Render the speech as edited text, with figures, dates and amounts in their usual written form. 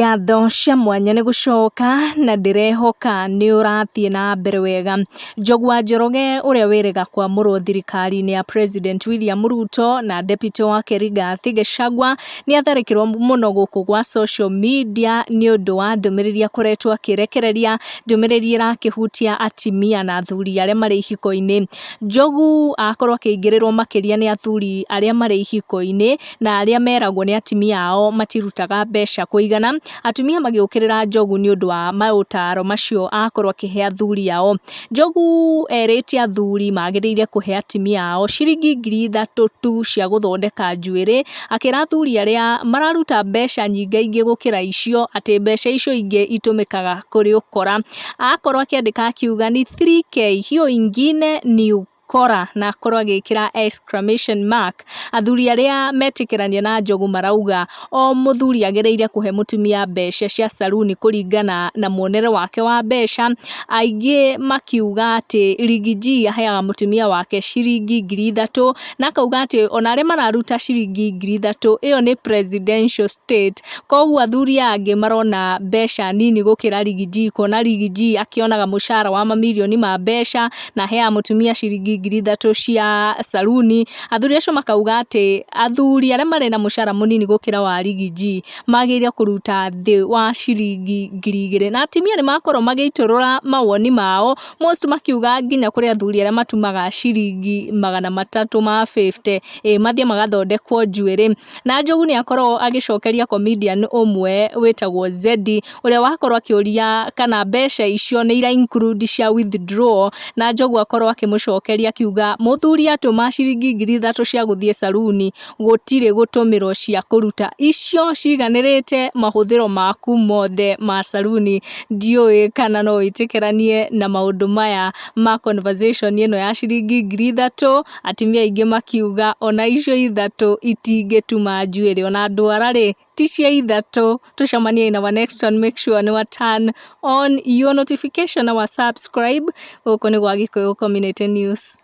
Ngatho cia mwanya nĩ gũcoka na ndĩrehoka nĩ ũrathiĩ na mbere wega. Njogu wa Njoroge ũrĩa wĩrĩga kwamũrwo thirikari-inĩ ya President William Ruto na deputy wake Rigathi Gachagua nĩ atharĩkĩrwo mũno gũkũ gwa social media nĩ ũndũ wa ndũmĩrĩri akoretwo akĩrekereria, ndũmĩrĩri ĩrakĩhutia atimia na athuri arĩa marĩ ihiko-inĩ. Njogu akorwo akĩingĩrĩrwo makĩria nĩ athuri arĩa marĩ ihiko-inĩ na arĩa meragwo nĩ atimia ao matirutaga mbeca kũigana. Atumia magĩũkĩrĩra Njogu nĩ ũndũ wa maũtaro macio akorwo akĩhe athuri ao. Njogu erĩte athuri magĩrĩire kũhe atimia ao ciringi 3,000 tu cia gũthondeka njuĩrĩ, akĩra athuri arĩa mararuta mbeca nyingaingĩ gũkĩra icio atĩ mbeca icio ingĩ itũmĩkaga kũrĩ ũkora. Akorwo akĩandĩka akiuga ni 3K hiyo ingine ni ukora na akorwo agĩkĩra exclamation mark. Athuri arĩa metĩkĩrania na Njogu marauga o mũthuri agĩrĩire kũhe mũtumia mbeca cia saruni kũringana na muonere wake wa mbeca. Aingĩ makiuga atĩ Rigiji aheaga mũtumia wake ciringi 3,000 na akauga atĩ ona arĩa mararuta ciringi 3,000 ĩyo nĩ presidential state. Koguo athuri angĩ marona mbeca nini gũkĩra Rigiji, kuona Rigiji akĩonaga mũcara wa mamirioni ma mbeca na aheaga mũtumia ciringi 3,000 cia saruni. Athuri acio makauga atĩ athuri arĩa marĩ na mũcara mũnini gũkĩra wa Rigiji magĩrĩire kũruta thĩ wa ciringi 2,000. Na atimia nĩ makorwo magĩitũrũra mawoni mao, most makiuga nginya kũrĩ athuri arĩa matumaga ciringi 350 mathiĩ magathondekwo njuĩrĩ. Na Njogu nĩ akorwo agĩcokeria comedian ũmwe wĩtagwo Zedi ũrĩa wakorwo akĩũria kana mbeca icio nĩ ira include cia withdraw, na Njogu akorwo akĩmũcokeria akiuga mũthuri atũma ciringi 3,000 cia gũthiĩ saruni gũtirĩ gũtũmĩrwo cia kũruta, icio ciganĩrĩte mahũthĩro maku mothe ma saruni. Ndiũĩ kana no wĩtĩkĩranie na maũndũ maya ma conversation ĩno ya ciringi 3,000. Atimia aingĩ makiuga ona icio ithatũ itingĩtuma njuĩrĩ, ona ndwara-rĩ ti cia ithatũ. Tucemanie in our next one, make sure nĩ wa turn on your notification na wa subscribe. Gũkũ nĩ gwa Gĩkũyũ Community News.